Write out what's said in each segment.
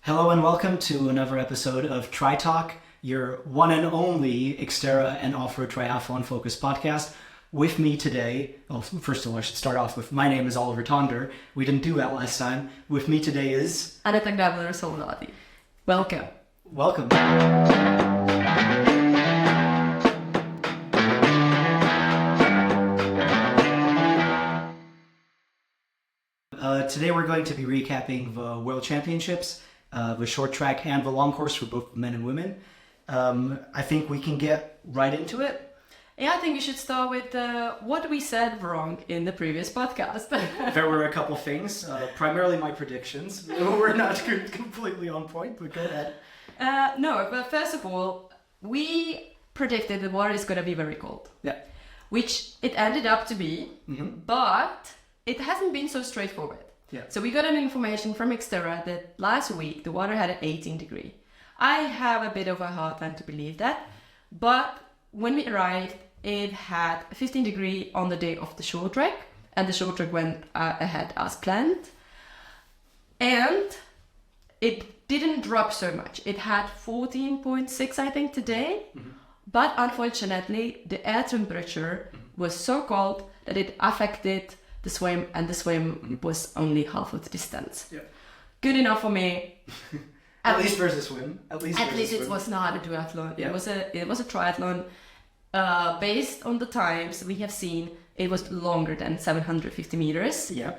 Hello and welcome to another episode of Tri Talk, your one and only XTERRA and off-road triathlon focused podcast. With me today, well, first of all, I should start off with my name is Oliver Tonder. We didn't do that last time. With me today is Aneta Grabmüller Soldati. Welcome. Welcome. Today we're going to be recapping the World Championships, the short track and the long course for both men and women. I think we can get right into it. Yeah, I think we should start with what we said wrong in the previous podcast. There were a couple things, primarily my predictions. We're not completely on point, but go ahead. No, but first of all, we predicted the water is going to be very cold. Yeah. Which it ended up to be, but it hasn't been so straightforward. Yeah. So we got an information from XTERRA that last week the water had an 18 degree. I have a bit of a hard time to believe that, but when we arrived, it had 15 degree on the day of the short track, and the short track went ahead as planned. And it didn't drop so much. It had 14.6, I think, today, but unfortunately, the air temperature was so cold that it affected the swim, and the swim was only half of the distance. Yeah. Good enough for me. At least versus swim. At least it was not a duathlon. Yeah. It was a triathlon. Based on the times we have seen, it was longer than 750 meters. Yeah.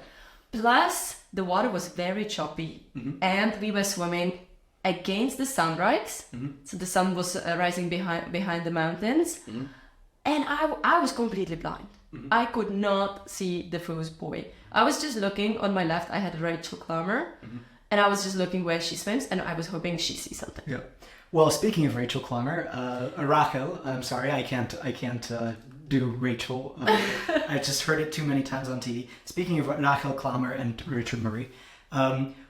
Plus, the water was very choppy, and we were swimming against the sunrise. So the sun was rising behind the mountains, and I was completely blind. I could not see the first buoy. I was just looking on my left. I had Rachel Klamer, and I was just looking where she swims, and I was hoping she sees something. Yeah. Well, speaking of Rachel Klamer, Rachel, I'm sorry, I can't do Rachel. I just heard it too many times on TV. Speaking of Rachel Klamer and Richard Murray,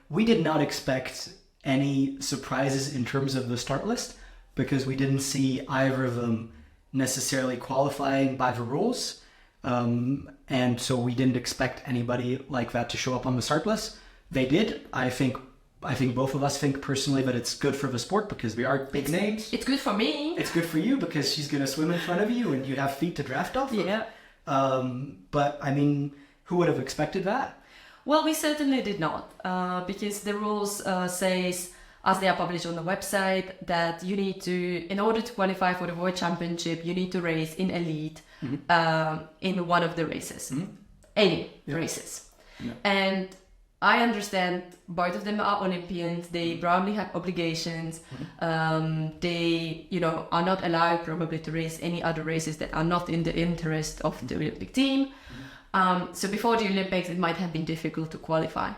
we did not expect any surprises in terms of the start list because we didn't see either of them necessarily qualifying by the rules. And so we didn't expect anybody like that to show up on the start list. They did. I think both of us think personally that it's good for the sport because we are big names. It's good for me. It's good for you because she's going to swim in front of you and you have feet to draft off of. Yeah. But I mean, who would have expected that? Well, we certainly did not, because the rules says, as they are published on the website, that you need to, in order to qualify for the World Championship, you need to race in elite in one of the races, any races. Yeah. And I understand both of them are Olympians. They probably have obligations. They, are not allowed probably to race any other races that are not in the interest of the Olympic team. So before the Olympics, it might have been difficult to qualify.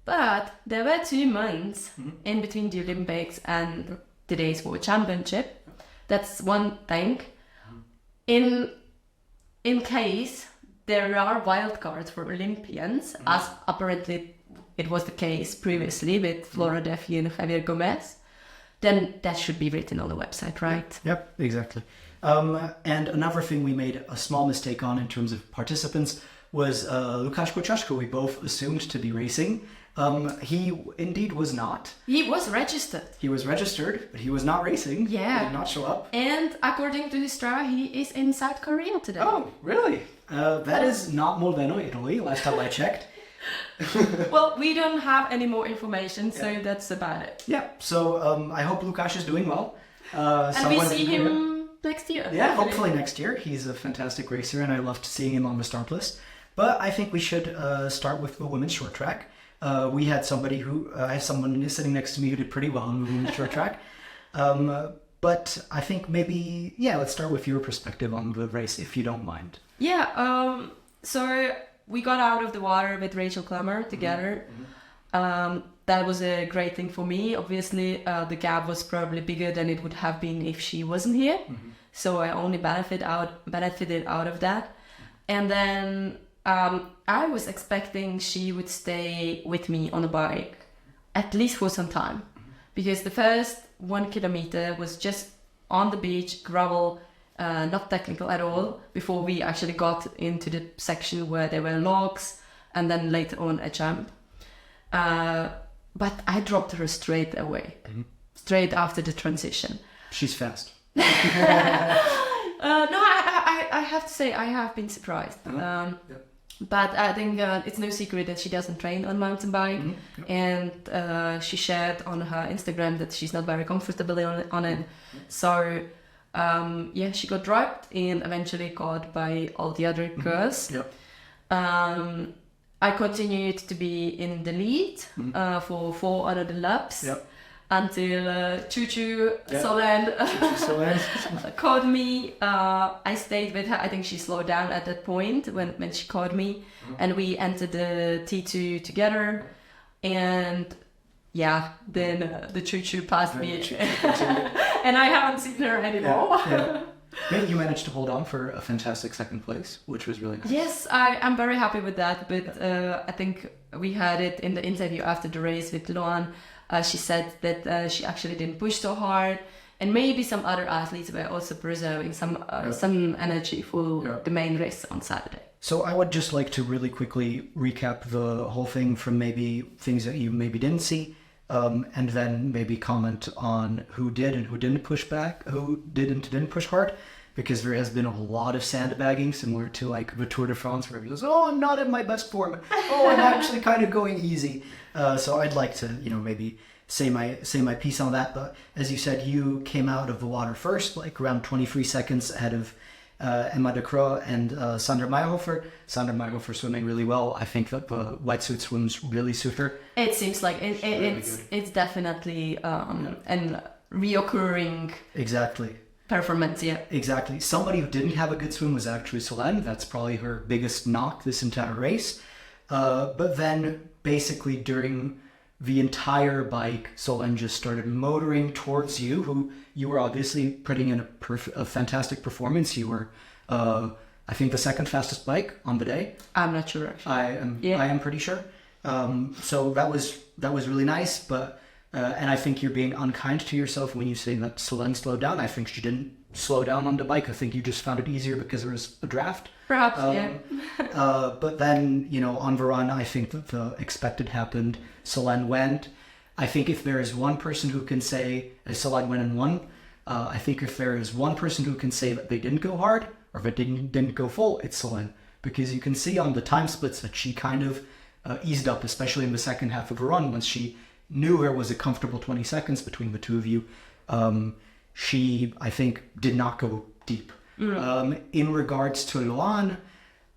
But there were 2 months in between the Olympics and today's World Championship. That's one thing. In case there are wildcards for Olympians, as apparently it was the case previously with Flora Duffy and Javier Gomez, then that should be written on the website, right? Yep, exactly. And another thing we made a small mistake on in terms of participants was Lukáš Kočař, who we both assumed to be racing. He indeed was not. He was registered. He was registered, but he was not racing. Yeah. He did not show up. And according to his Strava, he is in South Korea today. Oh, really? That is not Molveno Italy, last time I checked. Well, we don't have any more information, so that's about it. Yeah, so I hope Lukáš is doing well. And we see him next year. Yeah, hopefully next year. He's a fantastic racer, and I loved seeing him on the start list. But I think we should start with the women's short track. We had somebody I have someone sitting next to me who did pretty well on the women's short track. But I think maybe, let's start with your perspective on the race, if you don't mind. Yeah, so we got out of the water with Rachel Klamer together. That was a great thing for me. Obviously, the gap was probably bigger than it would have been if she wasn't here. So I only benefited out of that. And then I was expecting she would stay with me on a bike at least for some time, because the first 1 kilometer was just on the beach, gravel, not technical at all, before we actually got into the section where there were logs and then later on a jump. but I dropped her straight away, straight after the transition. She's fast. No, I have to say I have been surprised. But I think it's no secret that she doesn't train on mountain bike, and she shared on her Instagram that she's not very comfortable on it. So she got dropped and eventually caught by all the other girls. I continued to be in the lead for 4 other laps until Choo-Choo Solenne caught me. I stayed with her. I think she slowed down at that point when she caught me, and we entered the T2 together. And then the Choo-Choo passed me, and I haven't seen her anymore. Maybe you managed to hold on for a fantastic second place, which was really nice. Yes, I'm very happy with that. But I think we had it in the interview after the race with Loanne. She said that she actually didn't push so hard, and maybe some other athletes were also preserving some energy for the main race on Saturday. So I would just like to really quickly recap the whole thing from maybe things that you maybe didn't see, and then maybe comment on who did and who didn't push back, who did and didn't push hard, because there has been a lot of sandbagging, similar to like the Tour de France, where everyone goes, "Oh, I'm not in my best form. Oh, I'm actually kind of going easy." So I'd like to, maybe say my piece on that. But as you said, you came out of the water first, like around 23 seconds ahead of Emma de Croo and Sandra Mairhofer. Sandra Mairhofer swimming really well. I think that the wetsuit swims really suit her. It seems like it's definitely an reoccurring performance. Exactly. Somebody who didn't have a good swim was actually Solenne. That's probably her biggest knock this entire race. But then basically during the entire bike, Solenne just started motoring towards you, who you were obviously putting in a fantastic performance. You were, I think, the second fastest bike on the day. I'm not sure, actually. I am pretty sure. So that was really nice. But and I think you're being unkind to yourself when you say that Solenne slowed down. I think she didn't slow down on the bike. I think you just found it easier because there was a draft. Perhaps, but then, on the run, I think that the expected happened. Solenne went. I think if there is one person who can say Solenne went and won, I think if there is one person who can say that they didn't go hard or that they didn't go full, it's Solenne. Because you can see on the time splits that she kind of eased up, especially in the second half of the run, once she knew there was a comfortable 20 seconds between the two of you. She, I think, did not go deep. In regards to Loanne,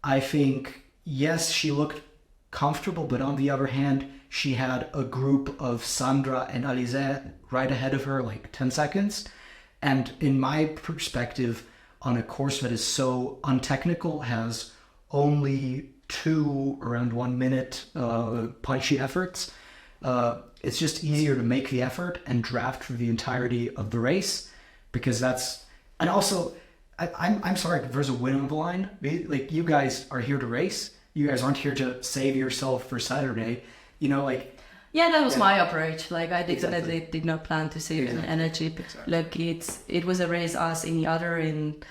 I think, yes, she looked comfortable, but on the other hand, she had a group of Sandra and Alizée right ahead of her, like 10 seconds. And in my perspective, on a course that is so untechnical, has only 2 around 1 minute punchy efforts, it's just easier to make the effort and draft for the entirety of the race, because that's, and also, I'm sorry, there's a win on the line. Like, you guys are here to race. You guys aren't here to save yourself for Saturday. That was my approach. Like, I definitely did not plan to save any energy. Look, it was a race as any other, and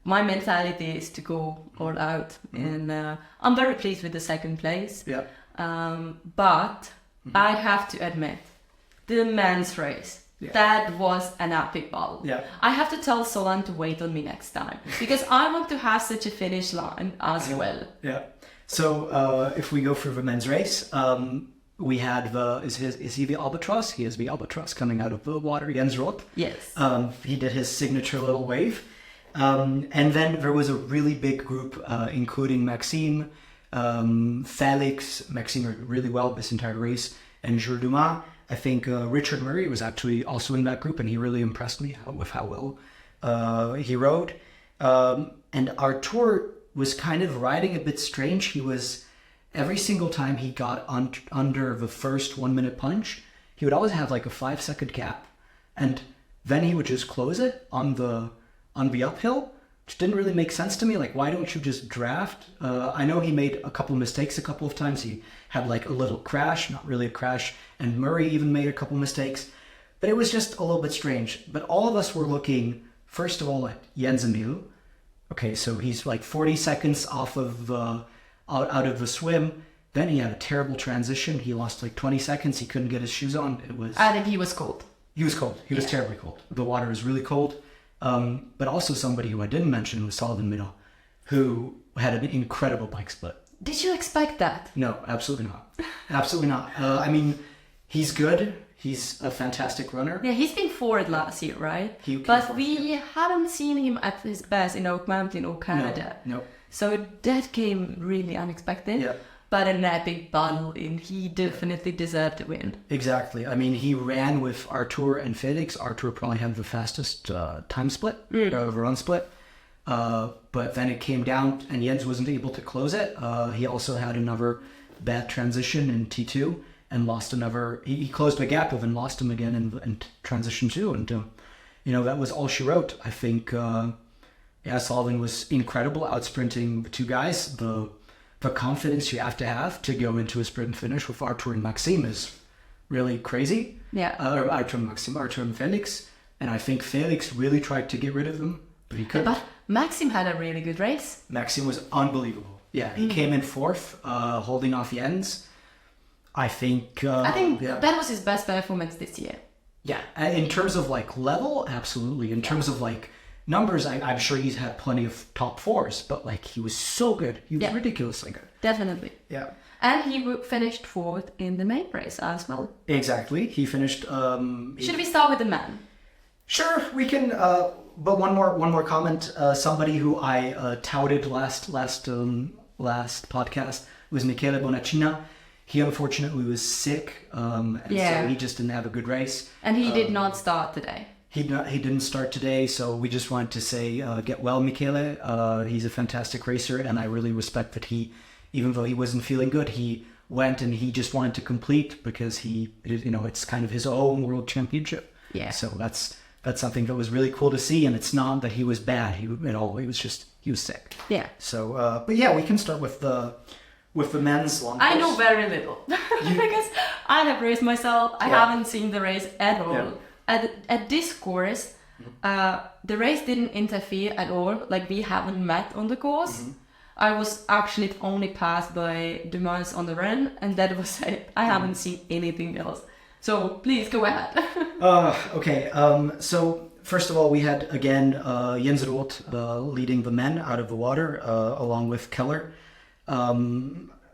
my mentality is to go all out. And I'm very pleased with the second place. But I have to admit, the men's race, that was an epic battle. I have to tell Solenne to wait on me next time, because I want to have such a finish line as well. So if we go for the men's race, we had is he the albatross? He is the albatross coming out of the water, Jens Roth. Yes. He did his signature little wave. And then there was a really big group, including Maxime, Felix, Maxime really well this entire race, and Jules Dumas. I think Richard Murray was actually also in that group, and he really impressed me with how well he rode. And Artur was kind of riding a bit strange. He was, every single time he got under the first 1 minute punch, he would always have like a 5-second gap, and then he would just close it on the uphill, which didn't really make sense to me. Like, why don't you just draft? I know he made a couple of mistakes a couple of times. He had like a little crash, not really a crash, and Murray even made a couple mistakes, but it was just a little bit strange. But all of us were looking, first of all, at Jens Emil. Okay, so he's like 40 seconds off of out of the swim. Then he had a terrible transition. He lost like 20 seconds. He couldn't get his shoes on. I think he was cold. He was cold. He was terribly cold. The water was really cold. But also somebody who I didn't mention was Sullivan Middaugh, who had an incredible bike split. Did you expect that? No, absolutely not. Absolutely not. I mean, he's good. He's a fantastic runner. Yeah, he's been fourth last year, right? But we haven't seen him at his best in Oak Mountain or Canada. No. So that came really unexpected. Yeah. But an epic battle, and he definitely deserved the win. Exactly. I mean, he ran with Artur and Felix. Artur probably had the fastest time split, run split. But then it came down, and Jens wasn't able to close it. He also had another bad transition in T2 and lost another. He closed the gap and lost him again in transition 2. And, that was all she wrote. I think, Sullivan was incredible, outsprinting the two guys. The confidence you have to go into a sprint finish with Artur and Maxime is really crazy. Yeah. Artur and Felix. And I think Felix really tried to get rid of them, but he couldn't. But Maxime had a really good race. Maxime was unbelievable. Yeah, he came in fourth, holding off Jens. I think that was his best performance this year. Yeah, in terms of like level, absolutely. In terms of like numbers, I'm sure he's had plenty of top fours, but like he was so good. He was ridiculously good. Definitely. Yeah. And he finished fourth in the main race as well. Exactly. He finished. Should we start with the men? Sure, we can. But one more comment. Somebody who I touted last podcast was Michele Bonacina. He unfortunately was sick, and so he just didn't have a good race. And he did not start today. He didn't start today, so we just wanted to say, get well, Michele. He's a fantastic racer, and I really respect that he, even though he wasn't feeling good, he went and he just wanted to complete because it's kind of his own world championship. Yeah. So that's something that was really cool to see, and it's not that he was bad at all. He was sick. Yeah. So, but yeah, we can start with the men's long course. I know very little because I have raced myself. I haven't seen the race at all. Yeah. At this course, the race didn't interfere at all. Like, we haven't met on the course. Mm-hmm. I was actually only passed by Duvoisin on the run, and that was it. I haven't seen anything else. So please go ahead. Okay. So first of all, we had again Jens Roth leading the men out of the water, along with Keller.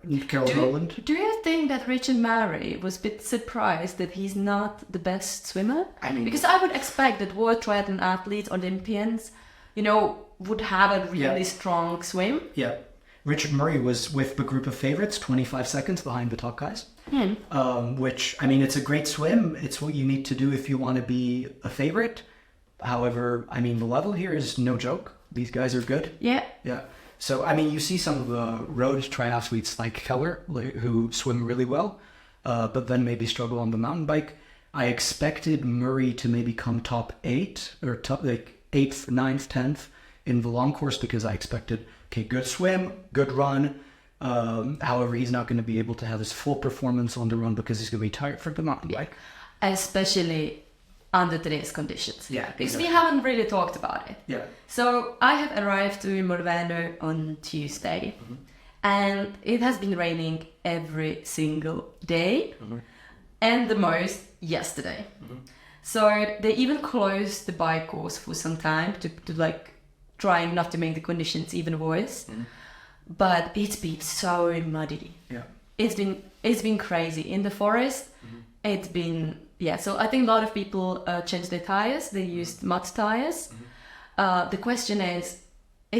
Do you think that Richard Murray was a bit surprised that he's not the best swimmer? I mean, because I would expect that world triathlon athletes, Olympians, would have a really strong swim. Yeah. Richard Murray was with the group of favorites, 25 seconds behind the top guys. Which, I mean, it's a great swim. It's what you need to do if you want to be a favorite. However, I mean, the level here is no joke. These guys are good. Yeah. Yeah. So, I mean, you see some of the road triathletes like Keller, who swim really well, but then maybe struggle on the mountain bike. I expected Murray to maybe come top 8 or top 8th, 9th, 10th in the long course because I expected, good swim, good run. However, he's not going to be able to have his full performance on the run because he's going to be tired for the mountain bike. Especially under today's conditions. Yeah. Because we haven't really talked about it. Yeah. So I have arrived to Molveno on Tuesday, and it has been raining every single day, and the most yesterday. So they even closed the bike course for some time to trying not to make the conditions even worse. But it's been so muddy. Yeah. It's been crazy in the forest. It's been so I think a lot of people changed their tires. They used mud tires. The question is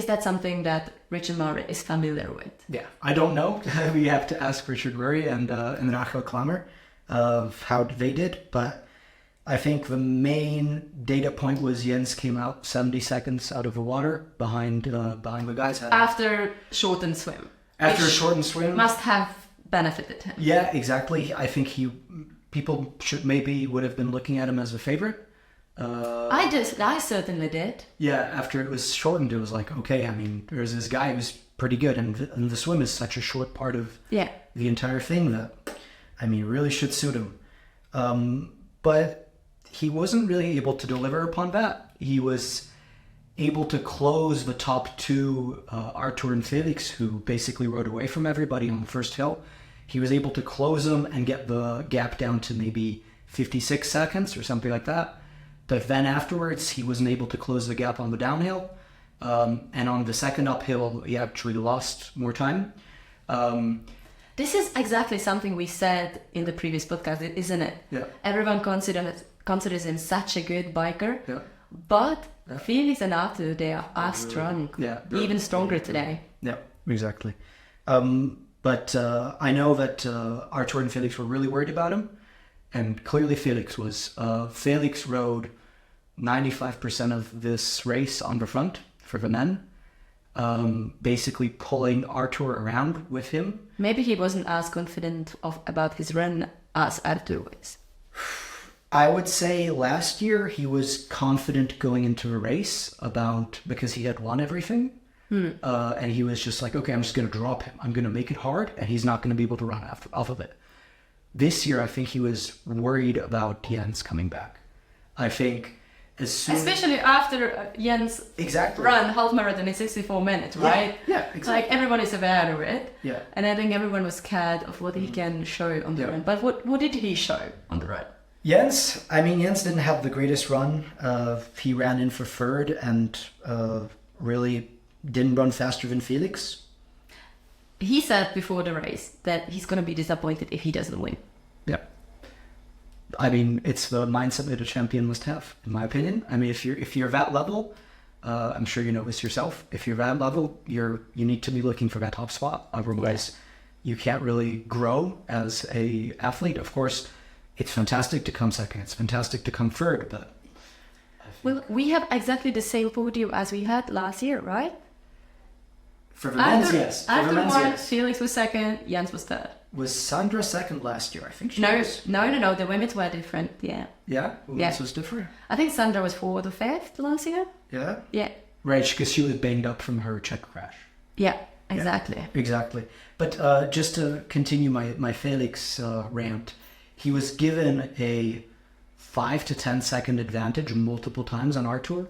that something that Richard Murray is familiar with? Yeah, I don't know. We have to ask Richard Murray and Rachel Klamer of how they did. But I think the main data point was Jens came out 70 seconds out of the water behind the guys. After shortened swim. After a shortened swim. Must have benefited him. Yeah, exactly. I think people would have been looking at him as a favorite. I certainly did. Yeah, after it was shortened, it was like, okay, I mean, there's this guy who's pretty good, and the swim is such a short part of the entire thing that, I mean, really should suit him. But he wasn't really able to deliver upon that. He was able to close the top two, Artur and Felix, who basically rode away from everybody on the first hill. he was able to close him and get the gap down to maybe 56 seconds or something like that. But then afterwards, he wasn't able to close the gap on the downhill. And on the second uphill, he actually lost more time. This is exactly something we said in the previous podcast, isn't it? Yeah. Everyone considers him such a good biker. Yeah. But Felix and Artur, they are strong. Yeah. Even stronger today. Yeah, exactly. But I know that Artur and Felix were really worried about him. And clearly Felix was. Felix rode 95% of this race on the front for the men. Basically pulling Artur around with him. Maybe he wasn't as confident about his run as Artur was. I would say last year he was confident going into a race because he had won everything. And he was just like, okay, I'm just going to drop him. I'm going to make it hard, and he's not going to be able to run off of it. This year, I think he was worried about Jens coming back. I think especially after Jens exactly ran half marathon in 64 minutes, right? Yeah, exactly. Like everyone is aware of it. Yeah. And I think everyone was scared of what he can show on the run. But what did he show on the run? Jens didn't have the greatest run. He ran in for third and really didn't run faster than Felix. He said before the race that he's going to be disappointed if he doesn't win. Yeah. I mean, it's the mindset that a champion must have, in my opinion. I mean, if you're that level, I'm sure you know this yourself. If you're that level, you need to be looking for that top spot. Otherwise, you can't really grow as a athlete. Of course, it's fantastic to come second. It's fantastic to come third, but well, we have exactly the same podium as we had last year, right? For the men's, yes. After one, Felix was second, Jens was third. Was Sandra second last year? I think she No. The women's were different, yeah. Yeah? Women's was different? I think Sandra was fourth or fifth last year. Yeah? Yeah. Right, because she was banged up from her Czech crash. Yeah, exactly. Yeah, exactly. But just to continue my Felix rant, he was given a 5 to 10 second advantage multiple times on Artur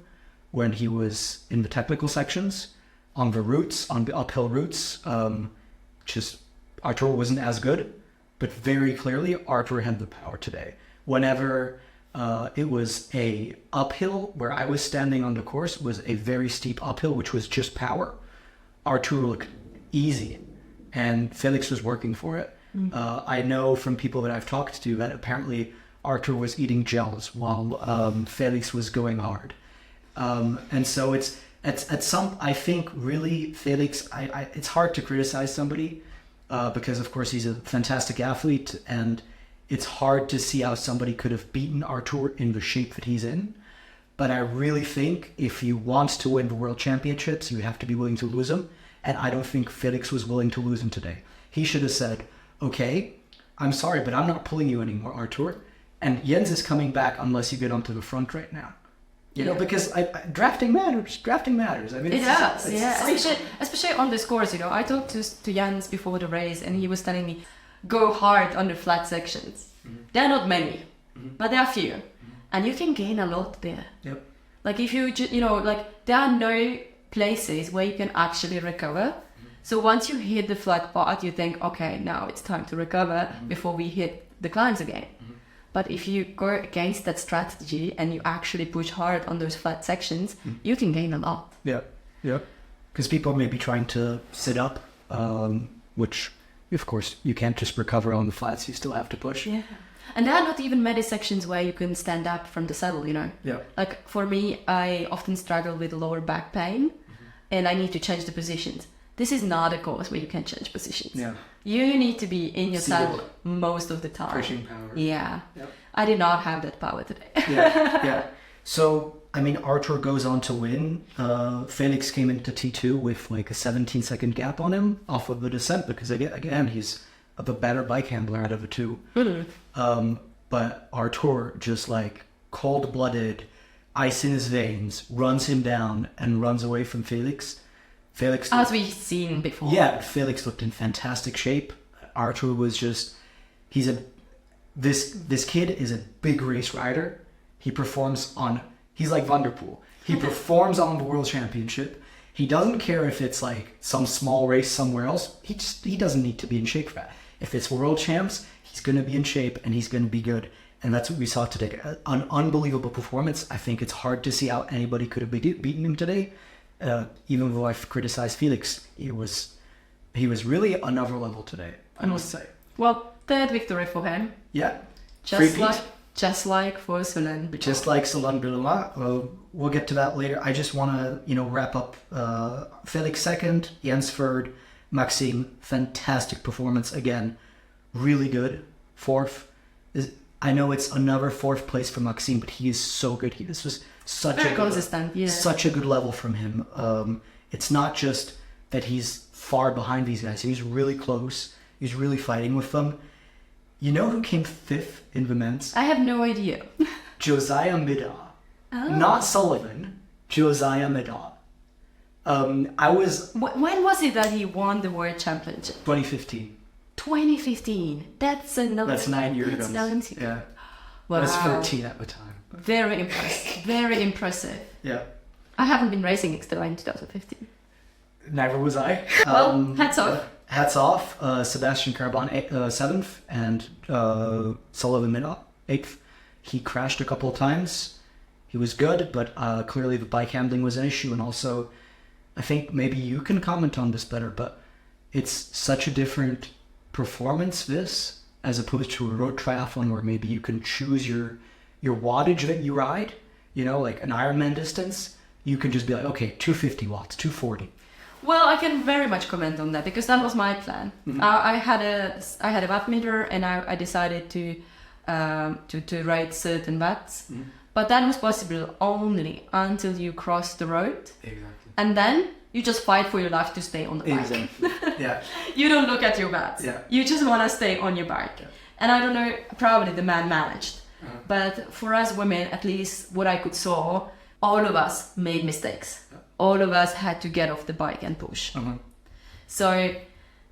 when he was in the technical sections. On the uphill routes, Artur wasn't as good, but very clearly Artur had the power today. Whenever it was a uphill where I was standing on the course was a very steep uphill, which was just power. Artur looked easy, and Felix was working for it. I know from people that I've talked to that apparently Artur was eating gels while Felix was going hard. And so I think really Felix, it's hard to criticize somebody because of course he's a fantastic athlete, and it's hard to see how somebody could have beaten Artur in the shape that he's in. But I really think if you want to win the World Championships, you have to be willing to lose him. And I don't think Felix was willing to lose him today. He should have said, okay, I'm sorry, but I'm not pulling you anymore, Artur. And Jens is coming back unless you get onto the front right now. You know, because drafting matters. I mean, it does, yeah. Especially on this course, I talked to Jens before the race, and he was telling me, go hard on the flat sections. There are not many, but there are few. And you can gain a lot there. Yep. Like if you there are no places where you can actually recover. So once you hit the flat part, you think, okay, now it's time to recover before we hit the climbs again. But if you go against that strategy and you actually push hard on those flat sections, you can gain a lot. Yeah. Because people may be trying to sit up, which, of course, you can't just recover on the flats. You still have to push. Yeah. And there are not even many sections where you can stand up from the saddle, Yeah. Like for me, I often struggle with lower back pain, and I need to change the positions. This is not a course where you can change positions. Yeah. You need to be in your saddle most of the time. Pushing power. Yeah. Yep. I did not have that power today. Yeah. So, I mean, Artur goes on to win. Felix came into T2 with like a 17-second gap on him off of the descent because, again, he's the better bike handler out of the two. But Artur just like cold-blooded, ice in his veins, runs him down and runs away from Felix. As we've seen before. Yeah, Felix looked in fantastic shape. Artur was just, this kid is a big race rider. He's like Van der Poel. He performs on the World Championship. He doesn't care if it's like some small race somewhere else. He doesn't need to be in shape for that. If it's world champs, he's going to be in shape and he's going to be good. And that's what we saw today. An unbelievable performance. I think it's hard to see how anybody could have beaten him today. Even though I've criticized Felix, he was really another level today, I must say. Well, third victory for him. Yeah. Just like for Solenne. Just like Solenne Billouin. We'll get to that later. I just want to, wrap up Felix second, Jens third, Maxime, fantastic performance again. Really good. Fourth. I know it's another fourth place for Maxime, but he is so good. This was such a good level from him. It's not just that he's far behind these guys. He's really close. He's really fighting with them. You know who came fifth in the men's? I have no idea. Josiah Middaugh. Oh. Not Sullivan. Josiah Middaugh. When was it that he won the World Championship? 2015. 2015. That's 9 years ago. 19. Yeah. Wow. I was 13 at the time. Very impressive. Very impressive. Yeah. I haven't been racing XTERRA in 2015. Neither was I. Well, hats off. Hats off. Sebastian Carbon 7th and Sullivan Middaugh 8th. He crashed a couple of times. He was good, but clearly the bike handling was an issue. And also, I think maybe you can comment on this better, but it's such a different performance this as opposed to a road triathlon where maybe you can choose your wattage that you ride, like an Ironman distance. You can just be like, okay, 250 watts, 240. Well, I can very much comment on that because that was my plan. Mm-hmm. I had a watt meter and I decided to ride certain watts, mm-hmm. but that was possible only until you cross the road. Exactly. And then you just fight for your life to stay on the bike. Exactly. Yeah. You don't look at your watts. Yeah. You just want to stay on your bike. Yeah. And I don't know, probably the man managed. Uh-huh. But for us women, at least what I could saw, all of us made mistakes. Yeah. All of us had to get off the bike and push. Uh-huh. So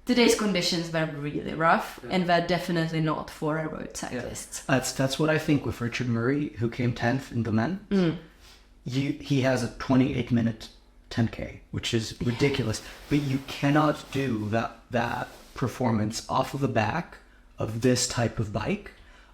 today's conditions were really rough, yeah. and were definitely not for a road cyclist. Yeah. That's what I think with Richard Murray, who came 10th in the men. Mm. He has a 28-minute 10K, which is ridiculous. But you cannot do that performance off of the back of this type of bike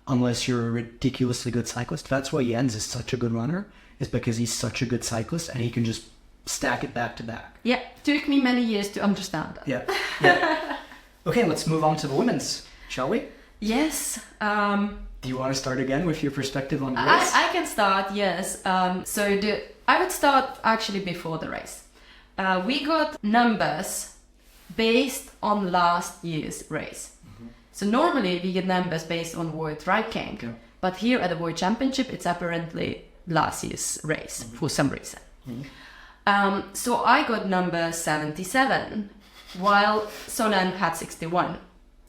unless you're a ridiculously good cyclist. That's why Jens is such a good runner, is because he's such a good cyclist and he can just stack it back to back. Yeah, took me many years to understand that. Yeah. Okay, let's move on to the women's, shall we? Yes. Do you want to start again with your perspective on the race? I can start, yes. I would start actually before the race. We got numbers based on last year's race. Mm-hmm. So normally we get numbers based on World Ranking, okay. But here at the World Championship it's apparently last year's race, mm-hmm. for some reason. Mm-hmm. So I got number 77, while Solenne had 61.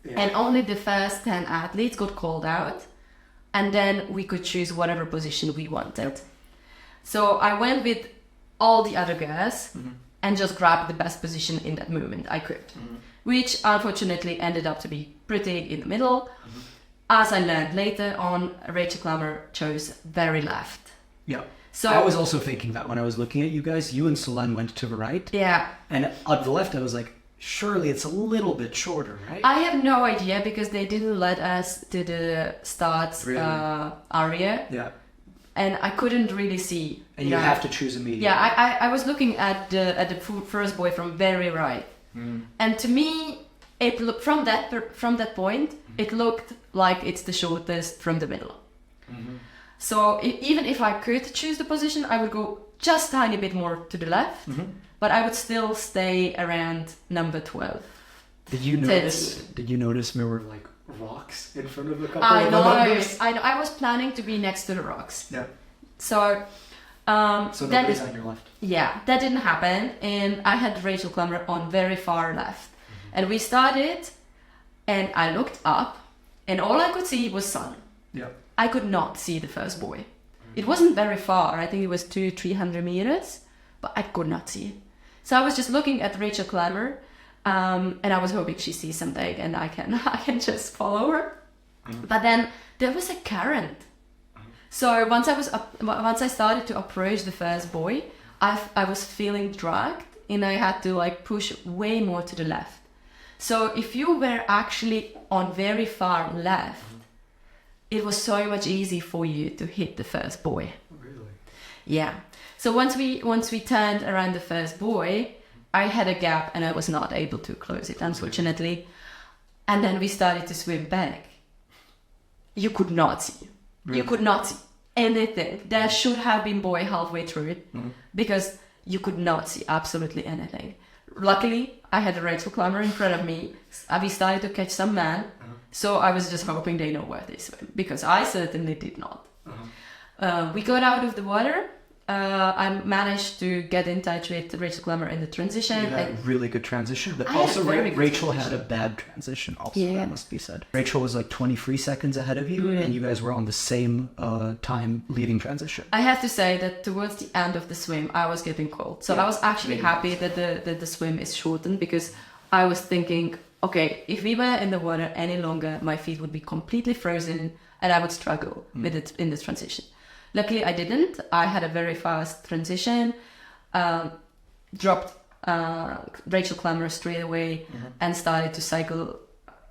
Yeah. And only the first 10 athletes got called out, and then we could choose whatever position we wanted. Yep. So I went with all the other girls, mm-hmm. and just grabbed the best position in that movement I could, mm-hmm. which unfortunately ended up to be pretty in the middle. Mm-hmm. As I learned later on, Rachel Klamer chose very left. Yeah. So I was also thinking that when I was looking at you guys, you and Solenne went to the right. Yeah. And on the left, I was like, surely it's a little bit shorter, right? I have no idea because they didn't let us to the start area. Yeah. And I couldn't really see. And you have to choose immediately. Yeah, I was looking at the first boy from very right, and to me, it looked from that point, it looked like it's the shortest from the middle. Mm-hmm. So even if I could choose the position, I would go just a tiny bit more to the left, mm-hmm. but I would still stay around number 12. Did you notice there were like rocks in front of the couple I of know. numbers? I was planning to be next to the rocks. Yeah. So nobody's on your left. Yeah, that didn't happen, and I had Rachel Klamer on very far left. Mm-hmm. And we started, and I looked up, and all I could see was sun. Yeah. I could not see the first boy. Mm-hmm. It wasn't very far. I think it was 200-300 meters, but I could not see it. So I was just looking at Rachel Klamer, and I was hoping she sees something, and I can just follow her. Mm-hmm. But then there was a current. So once I started to approach the first boy, I was feeling dragged, and I had to like push way more to the left. So if you were actually on very far left, it was so much easier for you to hit the first buoy. Really? Yeah. So once we turned around the first buoy, I had a gap and I was not able to close it, unfortunately. And then we started to swim back. You could not see. Really? You could not see anything. There should have been buoy halfway through it because you could not see absolutely anything. Luckily, I had Rachel Klamer in front of me. We started to catch some men. So I was just hoping they know where they swim, because I certainly did not. We got out of the water. I managed to get in touch with Rachel Klamer in the transition. You had a really good transition, but I had also very good Rachel transition. had a bad transition also, Yeah. that must be said. Rachel was like 23 seconds ahead of you, and you guys were on the same time leading transition. I have to say that towards the end of the swim, I was getting cold. So I was actually happy that the swim is shortened, because I was thinking, okay, if we were in the water any longer, my feet would be completely frozen and I would struggle with it in the transition. Luckily, I didn't. I had a very fast transition, dropped Rachel Klamer straight away and started to cycle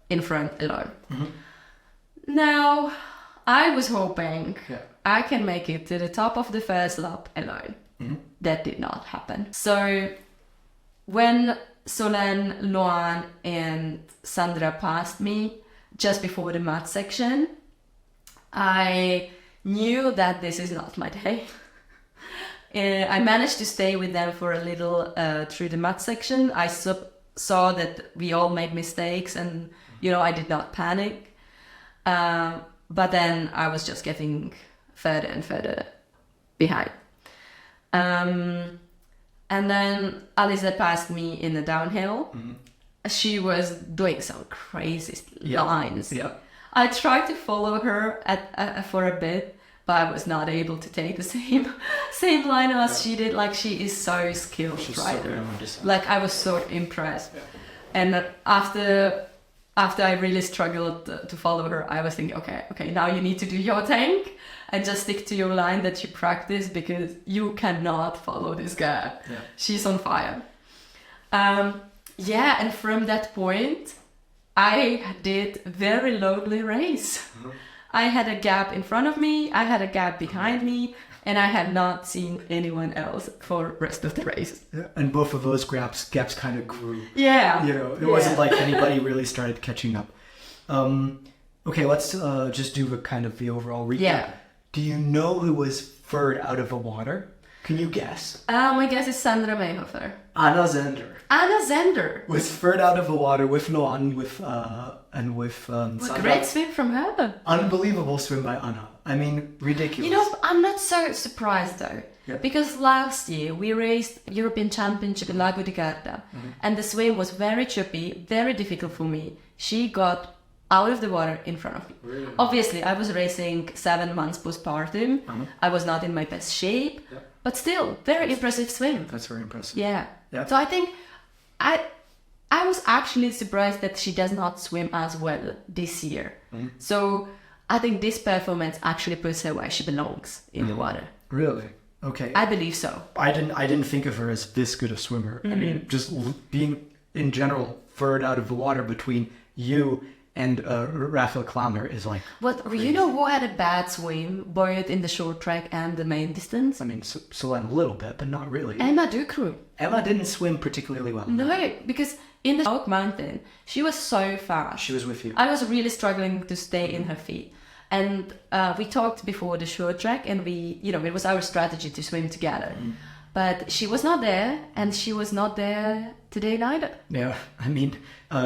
in front alone. Now, I was hoping I can make it to the top of the first lap alone. That did not happen. So when Solenne, Loanne and Sandra passed me just before the mud section, I knew that this is not my day. I managed to stay with them for a little through the mud section. I saw that we all made mistakes and, I did not panic. But then I was just getting further and further behind. And then Alizée passed me in the downhill. She was doing some crazy lines. Yeah. I tried to follow her for a bit, but I was not able to take the same line as she did. Like, she is so skilled rider. Like, I was so impressed. And after I really struggled to follow her, I was thinking, okay, now you need to do your tank and just stick to your line that you practice, because you cannot follow this girl. Yeah. She's on fire. And from that point, I did very lonely race. I had a gap in front of me, I had a gap behind me, and I had not seen anyone else for the rest of the race. Yeah. And both of those gaps kind of grew. Yeah. It wasn't like anybody really started catching up. Okay, let's just do the overall recap. Yeah. Do you know who was third out of the water? Can you guess? My guess is Sandra Mairhofer. Zehnder was third out of the water with Loanne and with Sandra. Great swim from her. Unbelievable swim by Anna. I mean, ridiculous. I'm not so surprised though. Yeah. Because last year we raced European Championship in Lago di Garda, and the swim was very choppy, very difficult for me. She got out of the water in front of me. Really? Obviously, I was racing 7 months postpartum. I was not in my best shape, but still, very impressive swim. That's very impressive. Yeah. So I think I was actually surprised that she does not swim as well this year. So I think this performance actually puts her where she belongs in the water. Really? Okay. I believe so. I didn't think of her as this good a swimmer. I mean, just being in general third out of the water between you and Rafael Klamer is like... But crazy. You know who had a bad swim, both in the short track and the main distance? I mean, Solenne a little bit, but not really. Emma Ducru. Emma didn't swim particularly well. No, because in the Oak Mountain, she was so fast. She was with you. I was really struggling to stay in her feet. And we talked before the short track, and it was our strategy to swim together. But she was not there, and she was not there today neither. Yeah, I mean,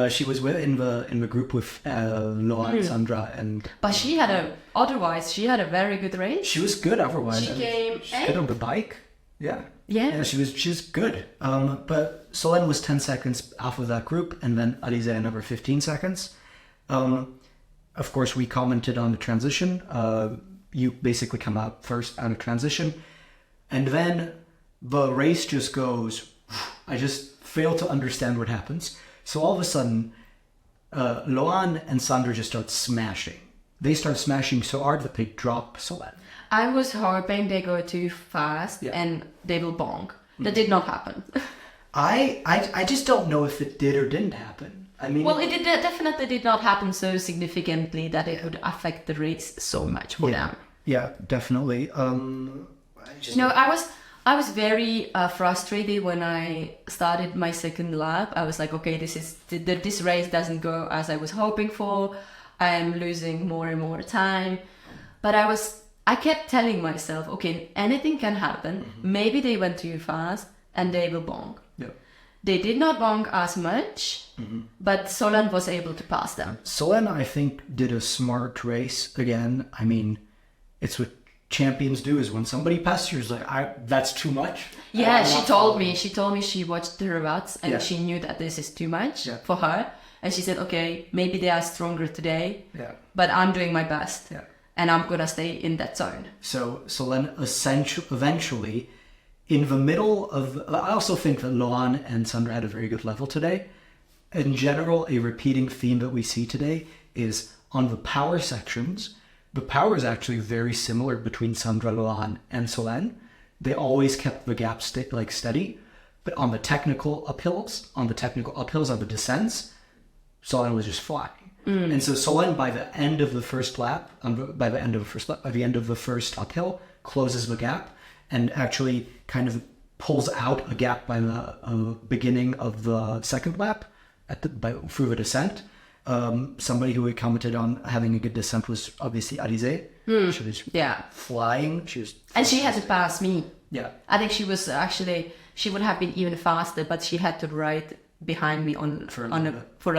she was in the group with Loanne, Sandra, and. But she had a very good race. She was good otherwise. She came good on the bike. Yeah. Yeah. She was good. But Solenne was 10 seconds off of that group, and then Alizée another 15 seconds. Of course, we commented on the transition. You basically come out first out of transition, and then the race just goes. I just fail to understand what happens. So all of a sudden, Loanne and Sandra just start smashing. They start smashing so hard that they drop Solenne. I was hoping they go too fast and they will bonk. That did not happen. I just don't know if it did or didn't happen. I mean, well, it definitely did not happen so significantly that it would affect the race so much for them. Yeah, definitely. I was very frustrated when I started my second lap. I was like, okay, this race doesn't go as I was hoping for. I am losing more and more time. But I kept telling myself, okay, anything can happen. Maybe they went too fast and they will bonk. Yeah. They did not bonk as much, but Solenne was able to pass them. Solenne, I think, did a smart race again. I mean, it's what champions do, is when somebody passes you, like, that's too much. Yeah, she told me she watched the Ravats and she knew that this is too much for her. And she said, okay, maybe they are stronger today, but I'm doing my best. Yeah. And I'm going to stay in that zone. So Solenne eventually, in the middle of... I also think that Loanne and Sandra had a very good level today. In general, a repeating theme that we see today is on the power sections. The power is actually very similar between Sandra, Loanne, and Solenne. They always kept the gap steady. But on the technical uphills, on the descents, Solenne was just flying. And so Solenne, by the end of the first uphill, closes the gap and actually kind of pulls out a gap by the beginning of the second lap through the descent. Somebody who had commented on having a good descent was obviously Alizée. She was flying. And she had to pass me. Yeah. I think she would have been even faster, but she had to ride behind me for a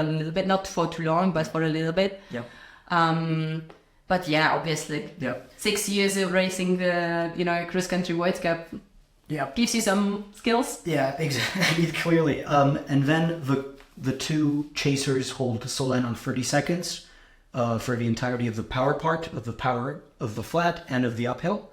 little bit, not for too long, but for a little bit. Yeah. But yeah, obviously, 6 years of racing the cross country World Cup gives you some skills. Yeah, exactly. Clearly. And then the two chasers hold Solenne on 30 seconds for the entirety of the power part of the flat and of the uphill.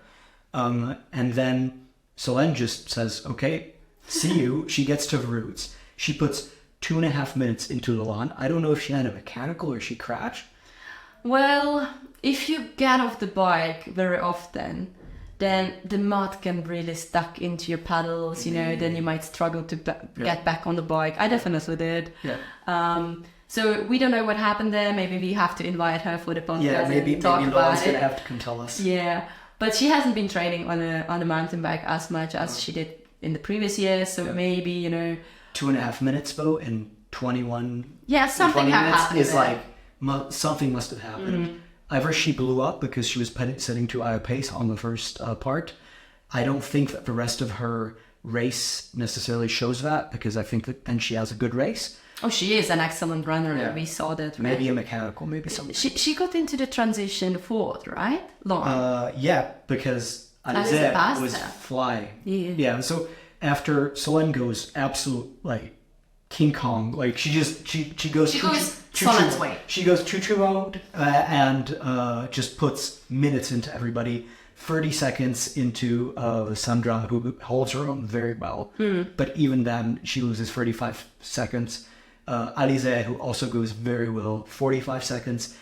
And then Solenne just says, okay, see you. She gets to the roots. She puts 2.5 minutes into Loanne. I don't know if she had a mechanical or she crashed. Well, if you get off the bike very often, then the mud can really stuck into your pedals, then you might struggle to get back on the bike. I definitely did. Yeah. So we don't know what happened there. Maybe we have to invite her for the podcast. Yeah, maybe Loanne's going to have to come tell us. Yeah, but she hasn't been training on a mountain bike as much as she did in the previous years. So maybe, 2.5 minutes though in 21. Yeah, something happened. Is like something must have happened. Either she blew up because she was setting too high a pace on the first part. I don't think that the rest of her race necessarily shows that, because I think that, and she has a good race. Oh, she is an excellent runner. Yeah. We saw that. Maybe a mechanical, maybe something. She got into the transition fourth, right? Yeah, because Alizée was flying. Yeah. So after Solenne goes absolute King Kong, she goes Solenne's way. She goes choo-choo mode and just puts minutes into everybody. 30 seconds into Sandra, who holds her own very well. But even then, she loses 35 seconds. Alizée, who also goes very well, 45 seconds.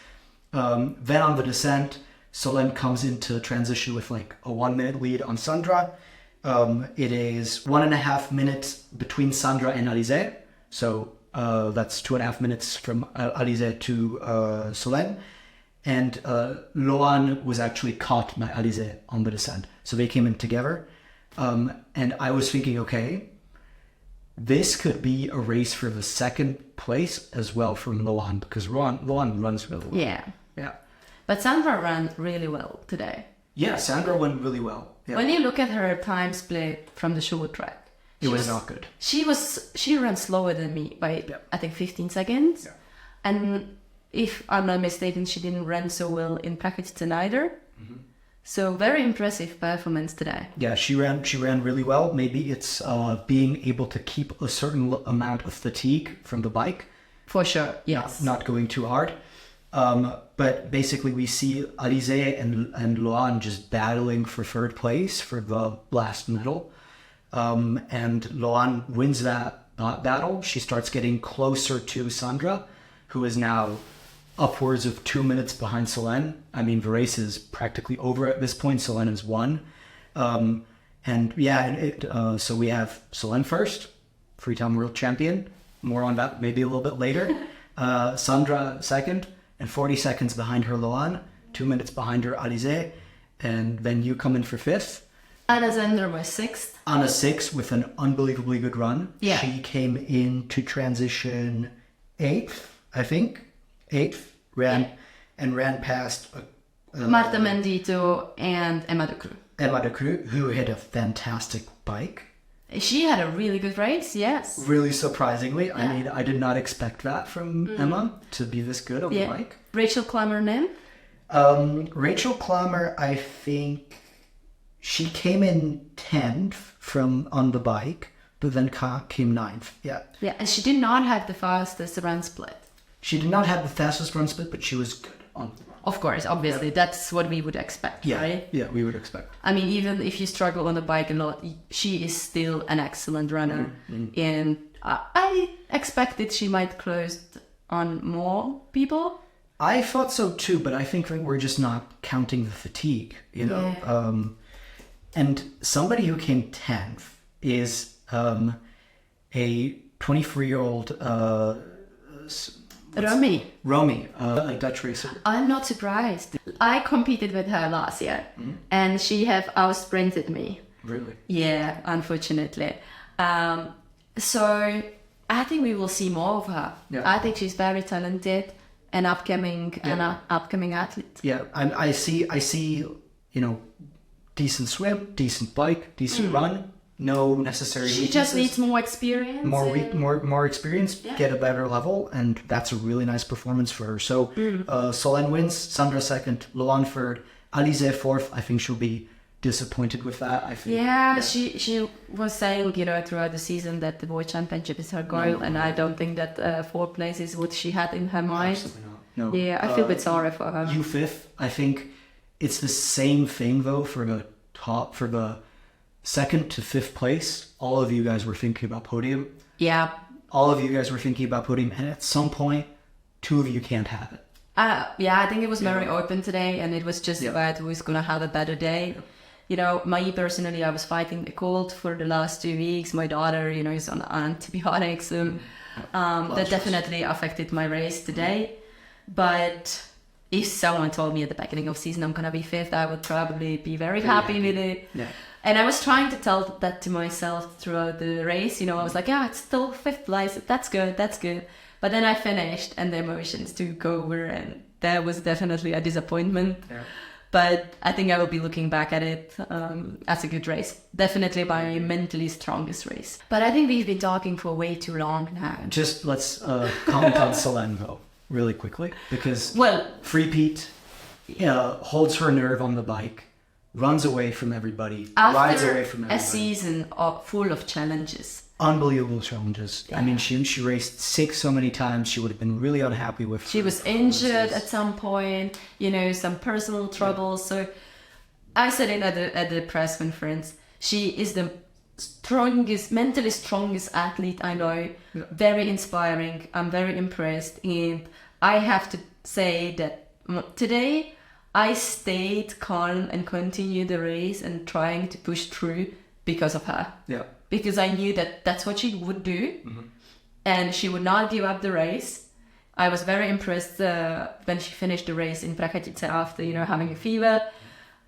Then on the descent, Solenne comes into transition with a 1 minute lead on Sandra. It is 1.5 minutes between Sandra and Alizée. So that's 2.5 minutes from Alizée to Solenne. And Loanne was actually caught by Alizée on the descent. So they came in together. And I was thinking, okay, this could be a race for the second place as well from Loanne, because Loanne runs really well. Yeah. But Sandra ran really well today. Yeah, Sandra went really well. Yeah. When you look at her time split from the short track, it was not good. She ran slower than me by I think 15 seconds. Yeah. And if I'm not mistaken, she didn't run so well in Pakistan either. So very impressive performance today. Yeah, she ran really well. Maybe it's being able to keep a certain amount of fatigue from the bike. For sure, yes. Not going too hard. But basically we see Alizée and Loanne just battling for third place for the last medal. And Loanne wins that battle. She starts getting closer to Sandra, who is now upwards of 2 minutes behind Solenne. I mean, the race is practically over at this point. Solenne has won. So we have Solenne first, three-time world champion. More on that maybe a little bit later. Sandra second, and 40 seconds behind her Loanne, 2 minutes behind her Alizée, and then you come in for fifth. Anna Zehnder was sixth. Anna sixth with an unbelievably good run. Yeah. She came into transition eighth, I think. Eighth, ran past Marta Menditto and Emma de Croo. Emma de Croo, who had a fantastic bike. She had a really good race, yes. Really surprisingly. I mean, I did not expect that from Emma to be this good on the bike. Rachel Klamer then? Rachel Klamer, I think she came in 10th on the bike, but then came 9th. Yeah. Yeah, and she did not have the fastest run split. She did not have the fastest run split, but she was good on the bike. Of course, obviously, that's what we would expect, right? Yeah, we would expect. I mean, even if you struggle on the bike a lot, she is still an excellent runner. And I expected she might close on more people. I thought so too, but I think that we're just not counting the fatigue, you know? Yeah. And somebody who came 10th is a 23-year-old... Romy, a Dutch racer. I'm not surprised. I competed with her last year, and she have out-sprinted me. Really? Yeah, unfortunately. So I think we will see more of her. Yeah. I think she's very talented, an upcoming athlete. Yeah, I see, you know, decent swim, decent bike, decent run. No necessary. She just needs more experience. More experience, get a better level, and that's a really nice performance for her. So, Solenne wins, Sandra second, Loanne third, Alizée fourth. I think she'll be disappointed with that. I think. Yeah, she was saying, you know, throughout the season that the World Championship is her goal, and I don't think that fourth place is what she had in her mind. Absolutely not. No. Yeah, I feel a bit sorry for her. You fifth. I think it's the same thing though for the second to fifth place. All of you guys were thinking about podium. Yeah. All of you guys were thinking about podium, and at some point, two of you can't have it. Yeah, I think it was very open today, and it was just about who's gonna have a better day. Yeah. You know, me personally, I was fighting a cold for the last 2 weeks. My daughter, you know, is on antibiotics. That definitely affected my race today. But if someone told me at the beginning of season I'm gonna be fifth, I would probably be very happy with it. Yeah. And I was trying to tell that to myself throughout the race. You know, I was like, yeah, it's still fifth place. That's good. But then I finished, and the emotions took over, and that was definitely a disappointment. Yeah. But I think I will be looking back at it as a good race. Definitely my mentally strongest race. But I think we've been talking for way too long now. Just let's comment on Solenne, though, really quickly. Because Free Pete holds her nerve on the bike, runs away from everybody, rides away from everybody. A season full of challenges. Unbelievable challenges. Yeah. I mean, she raced 6 so many times. She would have been really unhappy with. She was injured at some point. You know, some personal troubles. So I said it at the press conference. She is the mentally strongest athlete I know. Yeah. Very inspiring. I'm very impressed. And I have to say that today I stayed calm and continued the race and trying to push through because of her. Yeah. Because I knew that that's what she would do, and she would not give up the race. I was very impressed when she finished the race in Prachatice after, you know, having a fever.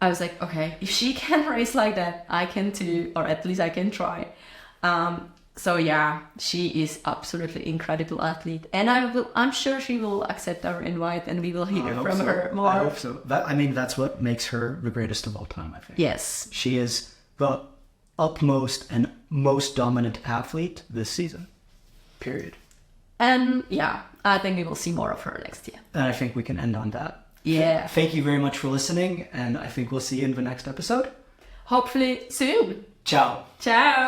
I was like, okay, if she can race like that, I can too, or at least I can try. So yeah, she is absolutely incredible athlete, and I'm sure she will accept our invite, and we will hear from her more. I hope so. That's what makes her the greatest of all time, I think. Yes, she is the upmost and most dominant athlete this season, period. And yeah, I think we will see more of her next year. And I think we can end on that. Yeah. Thank you very much for listening, and I think we'll see you in the next episode. Hopefully soon. Ciao. Ciao.